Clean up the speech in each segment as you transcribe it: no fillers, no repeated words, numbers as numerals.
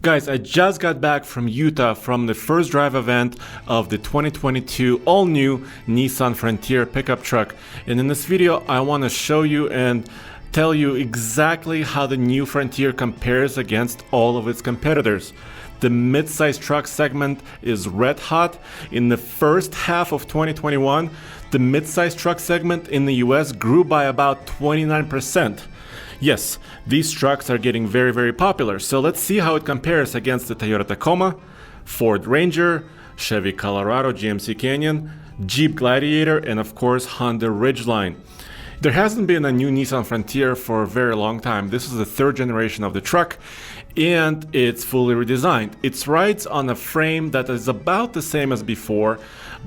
Guys, I just got back from Utah from the first drive event of the 2022 all-new Nissan Frontier pickup truck. And in this video, I want to show you and tell you exactly how the new Frontier compares against all of its competitors. The mid-size truck segment is red hot. In the first half of 2021, the mid-size truck segment in the US grew by about 29%. Yes, these trucks are getting very popular, so let's see how it compares against the Toyota Tacoma, Ford Ranger, Chevy Colorado, GMC Canyon, Jeep Gladiator, and of course Honda Ridgeline. There hasn't been a new Nissan Frontier for a very long time. This is the third generation of the truck, and it's fully redesigned. It rides on a frame that is about the same as before,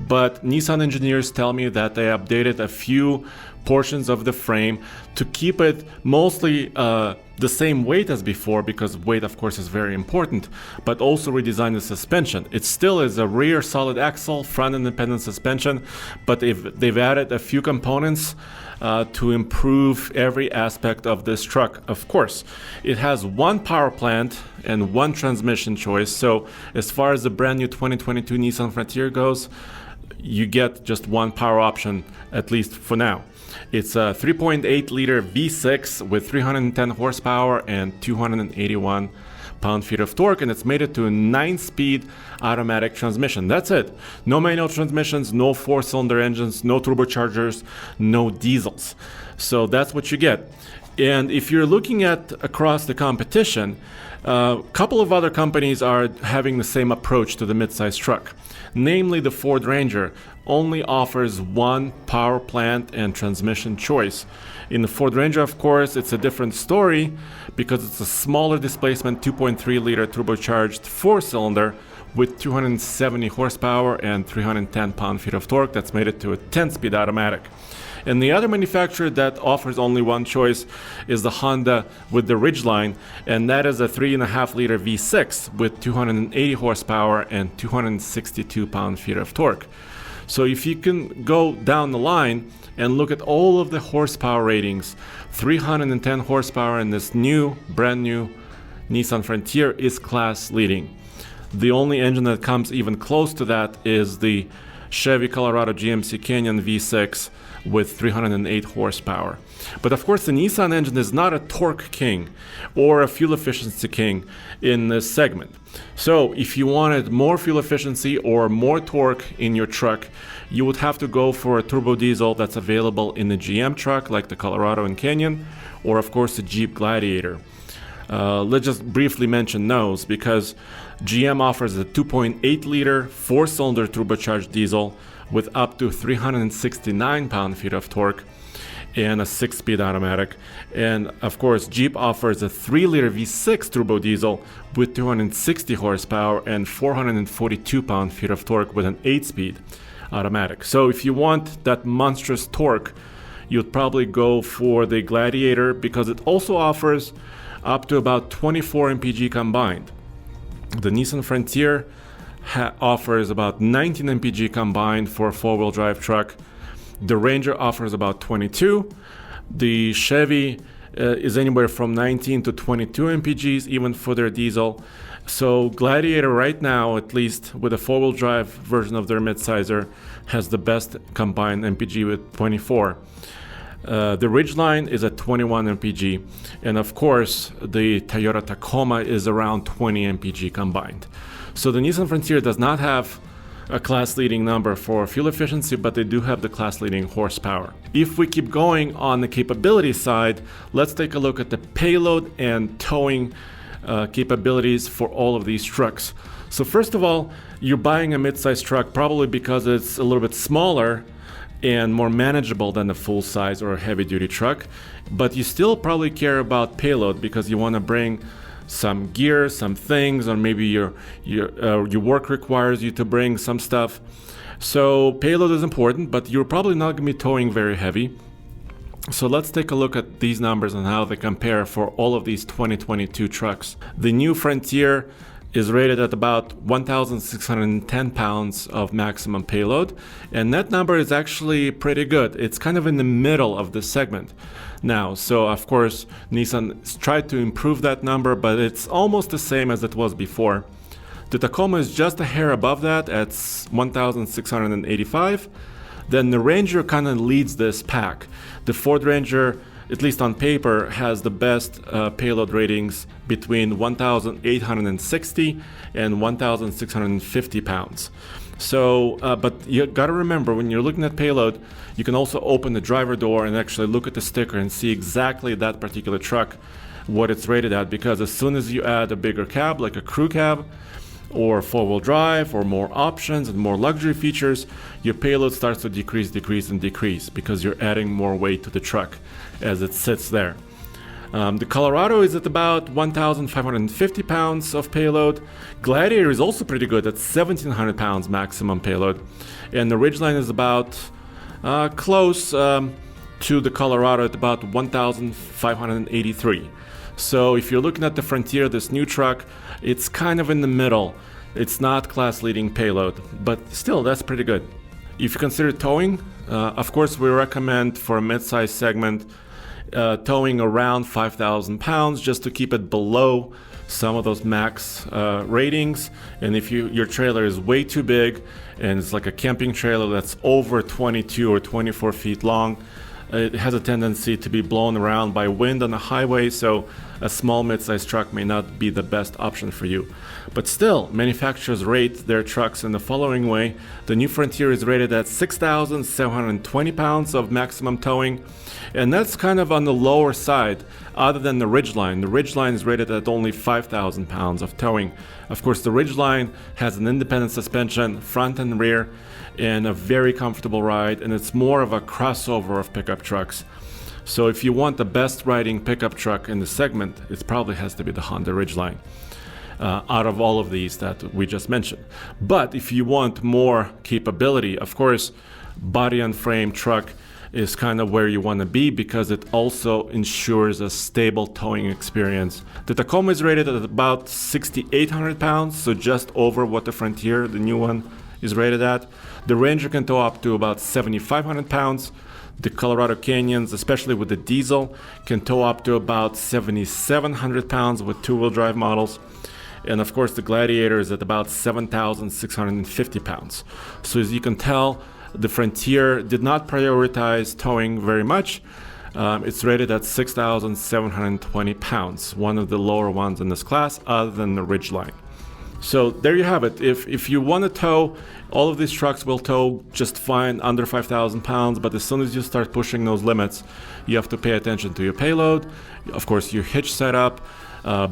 but Nissan engineers tell me that they updated a few portions of the frame to keep it mostly the same weight as before, because weight of course is very important, but also redesigned the suspension. It still is a rear solid axle, front independent suspension, but they've added a few components to improve every aspect of this truck. Of course, it has one power plant and one transmission choice, so as far as the brand new 2022 Nissan Frontier goes, you get just one power option, at least for now. It's a 3.8 liter V6 with 310 horsepower and 281 pound-feet of torque, and it's mated to a 9-speed automatic transmission. That's it. No manual transmissions, no 4-cylinder engines, no turbochargers, no diesels. So that's what you get. And if you're looking at across the competition, a couple of other companies are having the same approach to the midsize truck. Namely, the Ford Ranger only offers one power plant and transmission choice. In the Ford Ranger, of course, it's a different story because it's a smaller displacement 2.3 liter turbocharged 4-cylinder with 270 horsepower and 310 pound-feet of torque that's made it to a 10-speed automatic. And the other manufacturer that offers only one choice is the Honda with the Ridgeline, and that is a 3.5 liter V6 with 280 horsepower and 262 pound-feet of torque. So if you can go down the line and look at all of the horsepower ratings, 310 horsepower in this brand new Nissan Frontier is class leading. The only engine that comes even close to that is the Chevy Colorado GMC Canyon V6 with 308 horsepower. But of course, the Nissan engine is not a torque king or a fuel efficiency king in this segment. So if you wanted more fuel efficiency or more torque in your truck, you would have to go for a turbo diesel that's available in the GM truck like the Colorado and Canyon, or of course the Jeep Gladiator. Let's just briefly mention those because GM offers a 2.8 liter 4-cylinder turbocharged diesel with up to 369 pound-feet of torque and a 6-speed automatic. And of course, Jeep offers a 3 liter V6 turbo diesel with 260 horsepower and 442 pound-feet of torque with an 8-speed automatic. So if you want that monstrous torque, you'd probably go for the Gladiator because it also offers up to about 24 mpg combined. The Nissan Frontier offers about 19 mpg combined for a 4-wheel drive truck. The Ranger offers about 22. The Chevy is anywhere from 19 to 22 mpgs even for their diesel. So Gladiator right now, at least with a 4-wheel drive version of their midsizer, has the best combined mpg with 24. The Ridgeline is at 21 mpg, and of course the Toyota Tacoma is around 20 mpg combined. So the Nissan Frontier does not have a class-leading number for fuel efficiency, but they do have the class-leading horsepower. If we keep going on the capability side, let's take a look at the payload and towing capabilities for all of these trucks. So first of all, you're buying a mid-size truck probably because it's a little bit smaller and more manageable than a full-size or a heavy-duty truck, but you still probably care about payload because you want to bring some gear, some things, or maybe your work requires you to bring some stuff. So payload is important, but you're probably not going to be towing very heavy. So let's take a look at these numbers and how they compare for all of these 2022 trucks. The new Frontier is rated at about 1,610 pounds of maximum payload, and that number is actually pretty good. It's kind of in the middle of this segment now. So of course, Nissan tried to improve that number, but it's almost the same as it was before. The Tacoma is just a hair above that at 1,685. Then the Ranger kind of leads this pack. The Ford Ranger, at least on paper, has the best payload ratings between 1,860 and 1,650 pounds. So, but you got to remember, when you're looking at payload, you can also open the driver door and actually look at the sticker and see exactly that particular truck, what it's rated at, because as soon as you add a bigger cab, like a crew cab, or four-wheel drive, or more options and more luxury features, your payload starts to decrease because you're adding more weight to the truck as it sits there. The Colorado is at about 1,550 pounds of payload. Gladiator is also pretty good at 1,700 pounds maximum payload. And the Ridgeline is about close to the Colorado at about 1,583. So if you're looking at the Frontier, this new truck, it's kind of in the middle. It's not class-leading payload, but still, that's pretty good. If you consider towing, of course, we recommend for a mid-size segment towing around 5,000 pounds just to keep it below some of those max ratings. And if your trailer is way too big and it's like a camping trailer that's over 22 or 24 feet long, it has a tendency to be blown around by wind on the highway, so a small mid-sized truck may not be the best option for you. But still, manufacturers rate their trucks in the following way. The new Frontier is rated at 6,720 pounds of maximum towing, and that's kind of on the lower side, other than the Ridgeline. The Ridgeline is rated at only 5,000 pounds of towing. Of course, the Ridgeline has an independent suspension, front and rear, and a very comfortable ride, and it's more of a crossover of pickup trucks. So if you want the best riding pickup truck in the segment, it probably has to be the Honda Ridgeline out of all of these that we just mentioned. But if you want more capability, of course, body on frame truck is kind of where you want to be because it also ensures a stable towing experience. The Tacoma is rated at about 6,800 pounds, so just over what the Frontier, the new one, is rated at. The Ranger can tow up to about 7,500 pounds. The Colorado Canyons, especially with the diesel, can tow up to about 7,700 pounds with two-wheel drive models. And of course, the Gladiator is at about 7,650 pounds. So as you can tell, the Frontier did not prioritize towing very much. It's rated at 6,720 pounds, one of the lower ones in this class, other than the Ridgeline. So there you have it. If you want to tow, all of these trucks will tow just fine under 5,000 pounds, but as soon as you start pushing those limits, you have to pay attention to your payload. Of course, your hitch setup,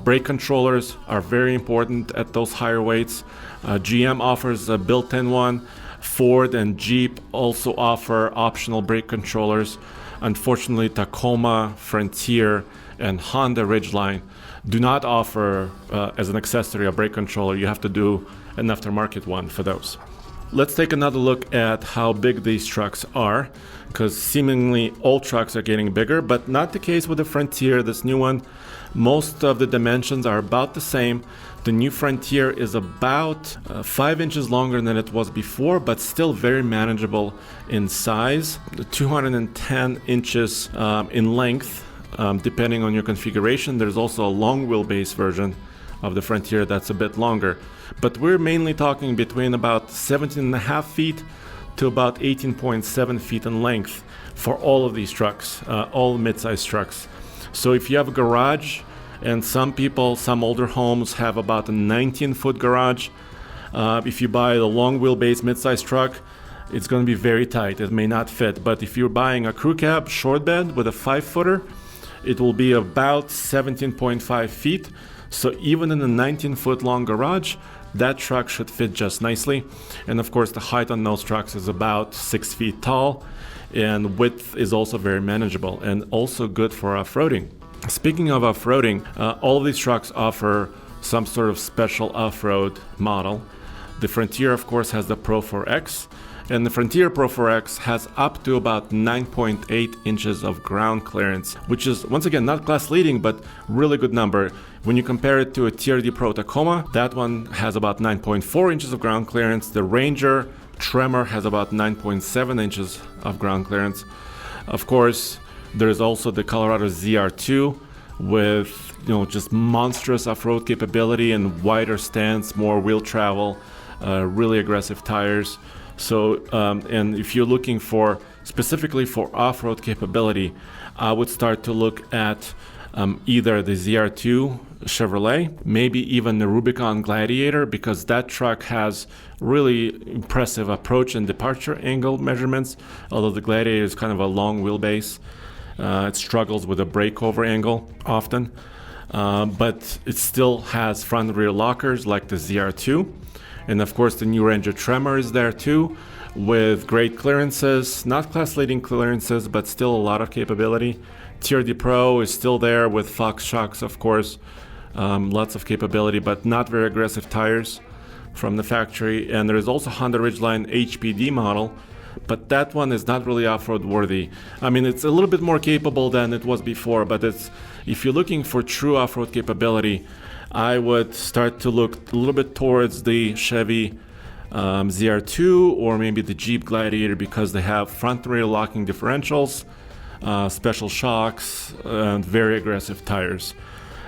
brake controllers are very important at those higher weights. GM offers a built-in one. Ford and Jeep also offer optional brake controllers. Unfortunately, Tacoma, Frontier, and Honda Ridgeline do not offer as an accessory a brake controller. You have to do an aftermarket one for those. Let's take another look at how big these trucks are, because seemingly all trucks are getting bigger, but not the case with the Frontier, this new one. Most of the dimensions are about the same. The new Frontier is about 5 inches longer than it was before, but still very manageable in size. 210 inches in length, depending on your configuration. There's also a long wheelbase version of the Frontier that's a bit longer. But we're mainly talking between about 17.5 feet to about 18.7 feet in length for all of these trucks, all mid-size trucks. So if you have a garage, and some older homes have about a 19-foot garage, if you buy the long wheelbase mid-size truck, it's going to be very tight. It may not fit. But if you're buying a crew cab short bed with a 5-footer, it will be about 17.5 feet. So even in a 19-foot long garage, that truck should fit just nicely. And of course, the height on those trucks is about 6 feet tall, and width is also very manageable and also good for off-roading. Speaking of off-roading, all of these trucks offer some sort of special off-road model. The Frontier, of course, has the Pro 4X, And the Frontier Pro 4X has up to about 9.8 inches of ground clearance, which is, once again, not class leading, but really good number. When you compare it to a TRD Pro Tacoma, that one has about 9.4 inches of ground clearance. The Ranger Tremor has about 9.7 inches of ground clearance. Of course, there's also the Colorado ZR2 with, just monstrous off-road capability and wider stance, more wheel travel, really aggressive tires. So, and if you're looking for specifically for off-road capability, I would start to look at either the ZR2 Chevrolet, maybe even the Rubicon Gladiator, because that truck has really impressive approach and departure angle measurements, although the Gladiator is kind of a long wheelbase. It struggles with a breakover angle often, but it still has front and rear lockers like the ZR2. And of course the new Ranger Tremor is there too, with great clearances, not class leading clearances, but still a lot of capability. TRD Pro is still there with Fox shocks, of course, lots of capability, but not very aggressive tires from the factory. And there is also Honda Ridgeline HPD model, but that one is not really off-road worthy. I mean, it's a little bit more capable than it was before, but if you're looking for true off-road capability, I would start to look a little bit towards the Chevy ZR2 or maybe the Jeep Gladiator, because they have front and rear locking differentials, special shocks, and very aggressive tires.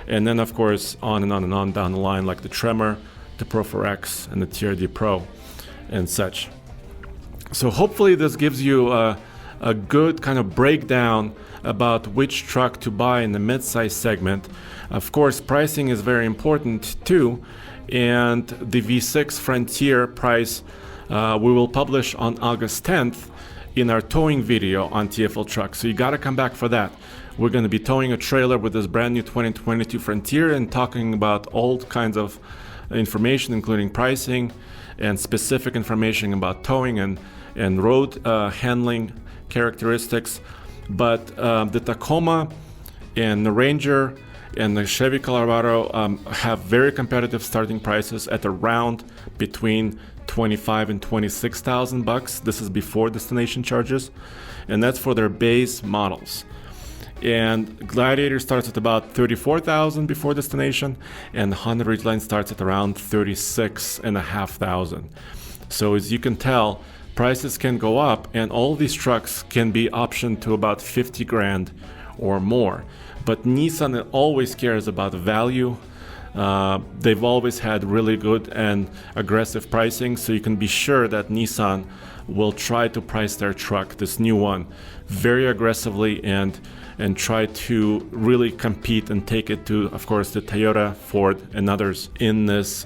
And then of course on and on and on down the line, like the Tremor, the Pro 4X, and the TRD Pro and such. So hopefully this gives you a good kind of breakdown about which truck to buy in the mid-size segment. Of course, pricing is very important too, and the V6 Frontier price we will publish on August 10th in our towing video on TFL Truck, so you gotta come back for that. We're gonna be towing a trailer with this brand new 2022 Frontier and talking about all kinds of information, including pricing and specific information about towing and road handling characteristics. But the Tacoma and the Ranger and the Chevy Colorado have very competitive starting prices at around between $25,000 and $26,000. This is before destination charges, and that's for their base models. And Gladiator starts at about $34,000 before destination, and the Honda Ridgeline starts at around $36,500. So as you can tell, prices can go up, and all these trucks can be optioned to about 50 grand or more. But Nissan always cares about value. They've always had really good and aggressive pricing, so you can be sure that Nissan will try to price their truck, this new one, very aggressively and try to really compete and take it to, of course, the Toyota, Ford, and others in this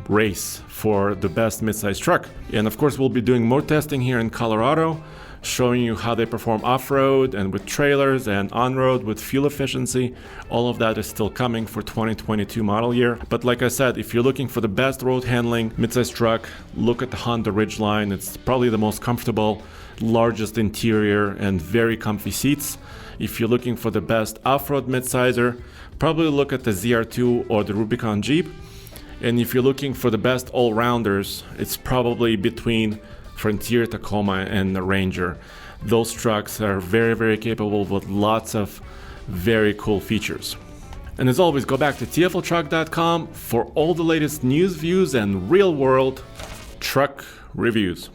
race for the best midsize truck. And of course, we'll be doing more testing here in Colorado, showing you how they perform off-road and with trailers and on-road with fuel efficiency. All of that is still coming for 2022 model year. But like I said, if you're looking for the best road handling midsize truck, look at the Honda Ridgeline. It's probably the most comfortable, largest interior, and very comfy seats. If you're looking for the best off-road midsizer, probably look at the ZR2 or the Rubicon Jeep. And if you're looking for the best all-rounders, it's probably between Frontier, Tacoma, and the Ranger. Those trucks are very, very capable with lots of very cool features. And as always, go back to tfltruck.com for all the latest news, views, and real-world truck reviews.